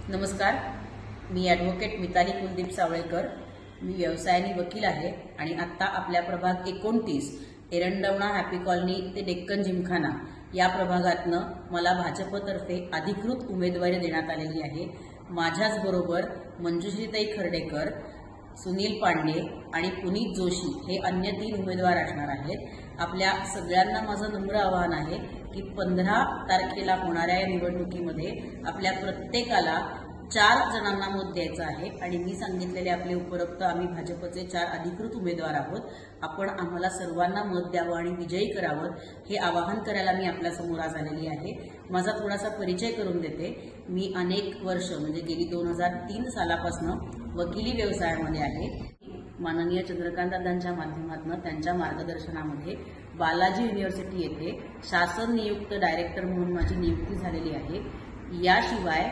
नमस्कार, मी ॲडव्होकेट मिताली कुलदीप सावळेकर. मी व्यवसायाने वकील आहे आणि आत्ता आपल्या प्रभाग 29 एरंडवणा हॅपी कॉलनी ते डेक्कन जिमखाना या प्रभागातनं मला भाजपतर्फे अधिकृत उमेदवारी देण्यात आलेली आहे. माझ्याचबरोबर मंजुश्रीताई खर्डेकर, सुनील पांडे आणि पुनीत जोशी हे अन्य 3 उमेदवार असणार आहेत. आपल्या सगळ्यांना माझं नम्र आवाहन आहे की 15 तारखेला होणाऱ्या या निवडणुकीमध्ये आपल्या प्रत्येकाला 4 जणांना मत द्यायचं आहे आणि मी सांगितलेले आपले उपरोक्त आम्ही भाजपचे 4 अधिकृत उमेदवार आहोत. आपण आम्हाला सर्वांना मत द्यावं आणि विजयी करावं हे आवाहन करायला मी आपल्यासमोर आज आलेली आहे. माझा थोडासा परिचय करून देते. मी अनेक वर्ष म्हणजे गेली 2003 सालापासून वकिली व्यवसायामध्ये आहे. माननीय चंद्रकांतदादांच्या माध्यमातून त्यांच्या मार्गदर्शनामध्ये बालाजी युनिव्हर्सिटी येथे शासन नियुक्त डायरेक्टर म्हणून माझी नियुक्ती झालेली आहे. याशिवाय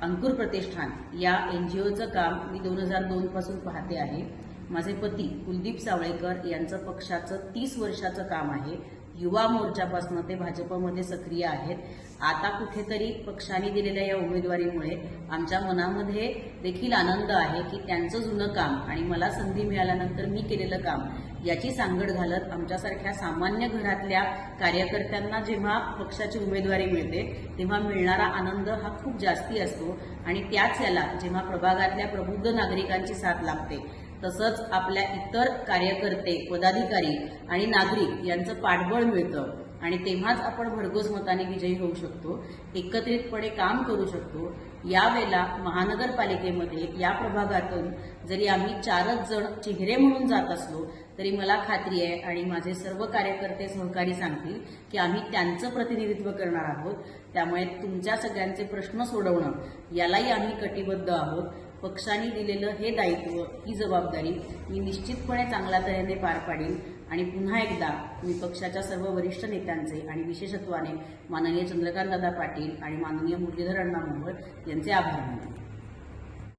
अंकुर प्रतिष्ठान या NGOचं काम मी 2002 पासून पाहते आहे. माझे पती कुलदीप सावळेकर यांचं पक्षाचं 30 वर्षाचं काम आहे. युवा मोर्चापासून ते भाजपमध्ये सक्रिय आहेत. आता कुठेतरी पक्षाने दिलेल्या या उमेदवारीमुळे आमच्या मनामध्ये देखील आनंद आहे की त्यांचं जुनं काम आणि मला संधी मिळाल्यानंतर मी केलेलं काम याची सांगड घालत आमच्यासारख्या सामान्य घरातल्या कार्यकर्त्यांना जेव्हा पक्षाची उमेदवारी मिळते तेव्हा मिळणारा आनंद हा खूप जास्ती असतो आणि त्याच याला जेव्हा प्रभागातल्या प्रबुद्ध नागरिकांची साथ लागते तसंच आपल्या इतर कार्यकर्ते, पदाधिकारी आणि नागरिक यांचं पाठबळ मिळतं आणि तेव्हाच आपण भरघोस मताने विजयी होऊ शकतो, एकत्रितपणे काम करू शकतो. यावेळेला महानगरपालिकेमध्ये या प्रभागातून जरी आम्ही 4च जण चेहरे म्हणून जात असलो तरी मला खात्री आहे आणि माझे सर्व कार्यकर्ते सहकारी सांगतील की आम्ही त्यांचं प्रतिनिधित्व करणार आहोत. त्यामुळे तुमच्या सगळ्यांचे प्रश्न सोडवणं यालाही आम्ही कटिबद्ध आहोत. पक्षाने दिलेलं हे दायित्व, ही जबाबदारी मी निश्चितपणे चांगल्या तऱ्हेने पार पाडीन आणि पुन्हा एकदा मी पक्षाच्या सर्व वरिष्ठ नेत्यांचे आणि विशेषत्वाने माननीय चंद्रकांतदादा पाटील आणि माननीय मुरलीधर अण्णा मोहोळ यांचे आभार मानते.